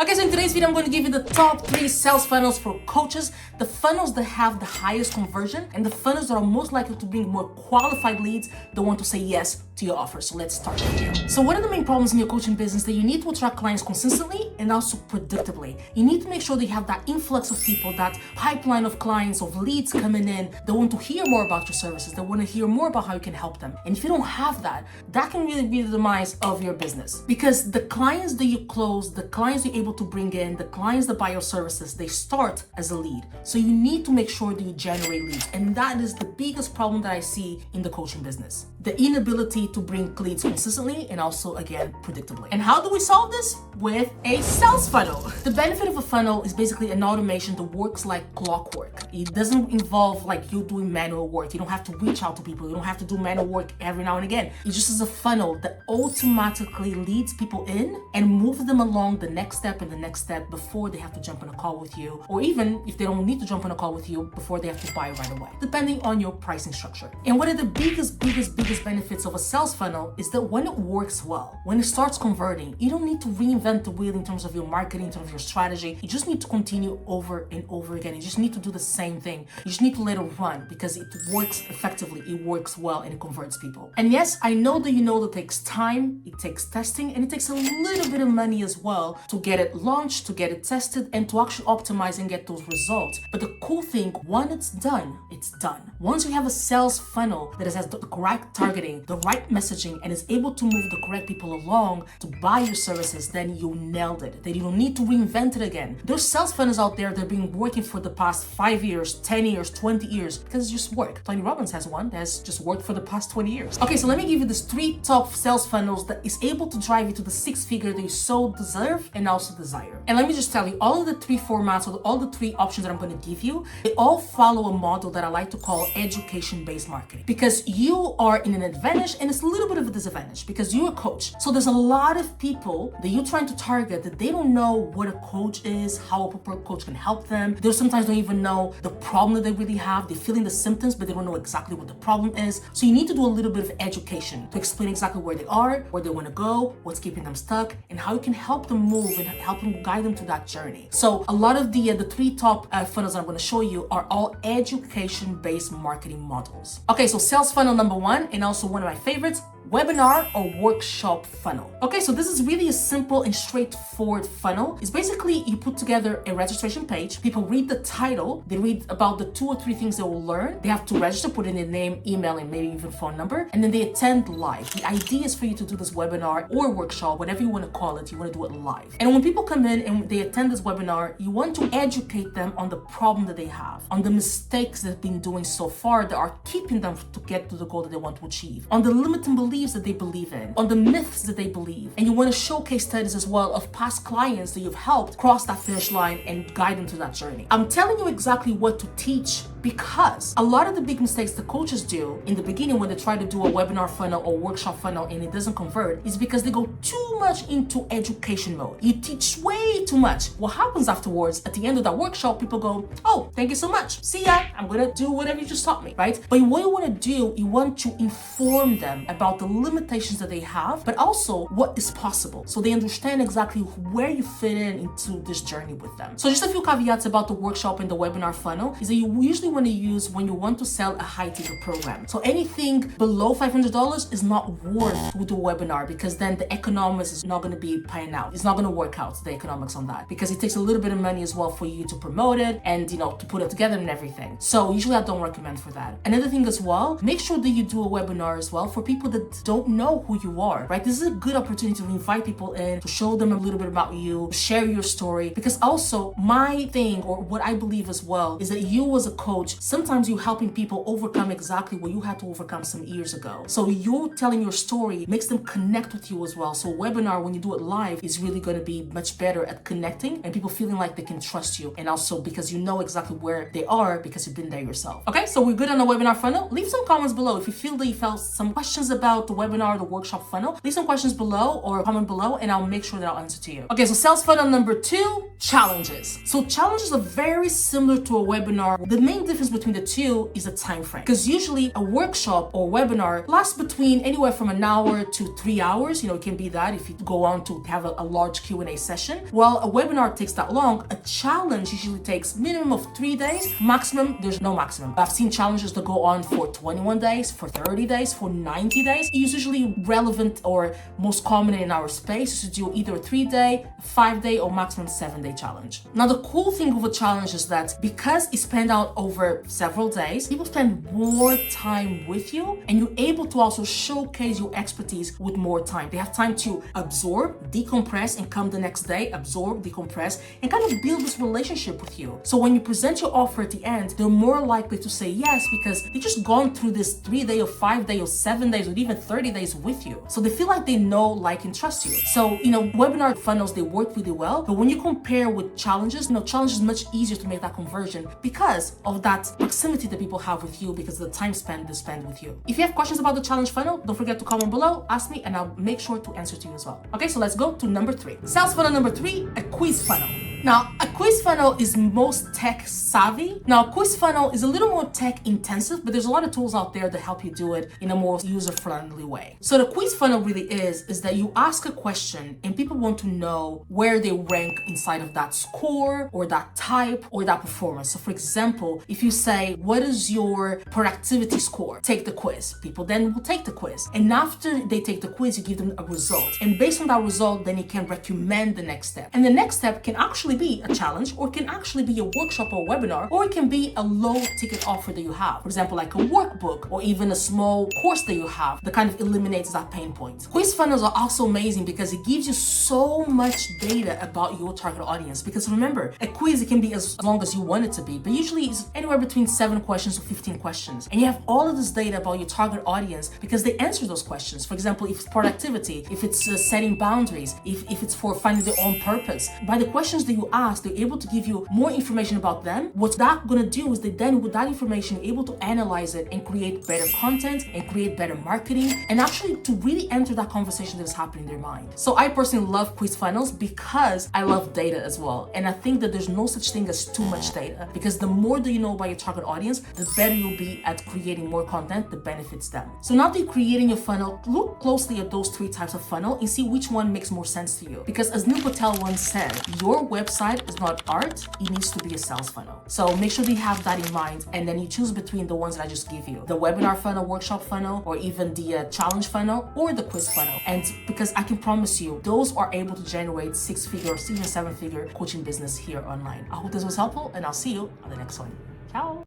Okay, so in today's video, I'm going to give you the top 3 sales funnels for coaches, the funnels that have the highest conversion, and the funnels that are most likely to bring more qualified leads that want to say yes to your offer. So let's start the video. So one of the main problems in your coaching business is that you need to attract clients consistently and also predictably. You need to make sure that you have that influx of people, that pipeline of clients, of leads coming in that want to hear more about your services, that want to hear more about how you can help them. And if you don't have that, that can really be the demise of your business. Because the clients that you close, the clients you're able to bring in, the clients that buy your services, they start as a lead. So you need to make sure that you generate leads. And that is the biggest problem that I see in the coaching business. The inability to bring leads consistently and also, again, predictably. And how do we solve this? With a sales funnel. The benefit of a funnel is basically an automation that works like clockwork. It doesn't involve like you doing manual work. You don't have to reach out to people. You don't have to do manual work every now and again. It just is a funnel that automatically leads people in and moves them along the next step and the next step before they have to jump on a call with you, or even if they don't need to jump on a call with you, before they have to buy right away, depending on your pricing structure. And one of the biggest benefits of a sales funnel is that when it works well, when it starts converting, you don't need to reinvent the wheel in terms of your marketing, in terms of your strategy. You just need to continue over and over again. You just need to do the same thing. You just need to let it run because it works effectively, it works well, and it converts people. And yes, I know that it takes time, it takes testing, and it takes a little bit of money as well to get it launched, to get it tested, and to actually optimize and get those results. But the cool thing, when it's done, it's done. Once you have a sales funnel that has the correct targeting, the right messaging, and is able to move the correct people along to buy your services, then you nailed it. Then you don't need to reinvent it again. There's sales funnels out there that have been working for the past 5 years, 10 years, 20 years, because it just worked. Tony Robbins has one that has just worked for the past 20 years. Okay, so let me give you these 3 top sales funnels that is able to drive you to the 6-figure that you so deserve and also desire. And let me just tell you, all of the 3 formats, or all the 3 options that I'm going to give you, they all follow a model that I like to call education-based marketing. Because you are in an advantage and it's a little bit of a disadvantage because you're a coach. So there's a lot of people that you're trying to target that they don't know what a coach is, how a coach can help them. They sometimes don't even know the problem that they really have. They're feeling the symptoms, but they don't know exactly what the problem is. So you need to do a little bit of education to explain exactly where they are, where they want to go, what's keeping them stuck, and how you can help them move and help them guide them to that journey. So a lot of the 3 top funnels I'm going to show you are all education-based marketing models. Okay, so sales funnel number 1, and also one of my favorites, webinar or workshop funnel. Okay, so this is really a simple and straightforward funnel. It's basically you put together a registration page. People read the title, they read about the 2 or 3 things they will learn. They have to register, put in their name, email, and maybe even phone number, and then they attend live. The idea is for you to do this webinar or workshop, whatever you want to call it, you want to do it live. And when people come in and they attend this webinar, you want to educate them on the problem that they have, on the mistakes they've been doing so far that are keeping them to get to the goal that they want to achieve, on the limiting beliefs that they believe in, on the myths that they believe. And you want to showcase studies as well of past clients that you've helped cross that finish line and guide them to that journey. I'm telling you exactly what to teach because a lot of the big mistakes the coaches do in the beginning when they try to do a webinar funnel or workshop funnel and it doesn't convert is because they go too much into education mode. You teach way too much. What happens afterwards, at the end of that workshop, people go, oh, thank you so much. See ya. I'm going to do whatever you just taught me, right? But what you want to do, you want to inform them about the limitations that they have, but also what is possible. So they understand exactly where you fit in into this journey with them. So just a few caveats about the workshop and the webinar funnel is that you usually want to use when you want to sell a high ticket program. So anything below $500 is not worth to do a webinar because then the economics is not going to be paying out. It's not going to work out, the economics on that, because it takes a little bit of money as well for you to promote it and, to put it together and everything. So usually I don't recommend for that. Another thing as well, make sure that you do a webinar as well for people that don't know who you are, right? This is a good opportunity to invite people in, to show them a little bit about you, share your story, because also my thing, or what I believe as well, is that you as a coach, sometimes you're helping people overcome exactly what you had to overcome some years ago. So you're telling your story makes them connect with you as well. So a webinar, when you do it live, is really going to be much better at connecting and people feeling like they can trust you. And also because you know exactly where they are because you've been there yourself. Okay, so we're good on the webinar funnel. Leave some comments below if you feel that you felt some questions about the webinar, the workshop funnel. Leave some questions below or comment below and I'll make sure that I'll answer to you. Okay, so sales funnel number 2, challenges. So challenges are very similar to a webinar. The main difference between the two is the time frame, because usually a workshop or webinar lasts between anywhere from an hour to 3 hours. It can be that if you go on to have a large Q&A session. While a webinar takes that long, a challenge usually takes minimum of 3 days. Maximum, there's no maximum. I've seen challenges that go on for 21 days, for 30 days, for 90 days. It's usually relevant or most common in our space is to do either a 3-day, 5-day, or maximum 7-day challenge. Now, the cool thing with a challenge is that because it's spanned out over several days, people spend more time with you, and you're able to also showcase your expertise with more time. They have time to absorb, decompress, and come the next day, absorb, decompress, and kind of build this relationship with you. So when you present your offer at the end, they're more likely to say yes because they just gone through this 3-day or 5-day or 7 days or even 30 days with you. So they feel like they know, like, and trust you. So, webinar funnels, they work really well. But when you compare with challenges, challenges is much easier to make that conversion because of that proximity that people have with you, because of the time spent they spend with you. If you have questions about the challenge funnel, don't forget to comment below, ask me, and I'll make sure to answer to you as well. Okay, so let's go to number 3. Sales funnel number 3, a quiz funnel. Now, a quiz funnel is most tech savvy. Now, a quiz funnel is a little more tech intensive, but there's a lot of tools out there that help you do it in a more user-friendly way. So the quiz funnel really is that you ask a question and people want to know where they rank inside of that score or that type or that performance. So for example, if you say, what is your productivity score? Take the quiz. People then will take the quiz. And after they take the quiz, you give them a result. And based on that result, then you can recommend the next step. And the next step can actually be a challenge, or it can actually be a workshop or webinar, or it can be a low ticket offer that you have. For example, like a workbook or even a small course that you have that kind of eliminates that pain point. Quiz funnels are also amazing because it gives you so much data about your target audience. Because remember, a quiz, it can be as long as you want it to be, but usually it's anywhere between 7 questions to 15 questions. And you have all of this data about your target audience because they answer those questions. For example, if it's productivity, if it's setting boundaries, if it's for finding their own purpose. By the questions that you ask, they're able to give you more information about them. What's that gonna do is they then, with that information, you're able to analyze it and create better content and create better marketing and actually to really enter that conversation that is happening in their mind. So I personally love quiz funnels because I love data as well. And I think that there's no such thing as too much data, because the more that you know about your target audience, the better you'll be at creating more content that benefits them. So now that you're creating your funnel, look closely at those 3 types of funnel and see which one makes more sense to you. Because as Neil Patel once said, your website is not art, it needs to be a sales funnel. So make sure that you have that in mind, and then you choose between the ones that I just give you, the webinar funnel, workshop funnel, or even the challenge funnel or the quiz funnel. And because I can promise you, those are able to generate 6-figure or even 7-figure coaching business here online. I hope this was helpful, and I'll see you on the next one. Ciao.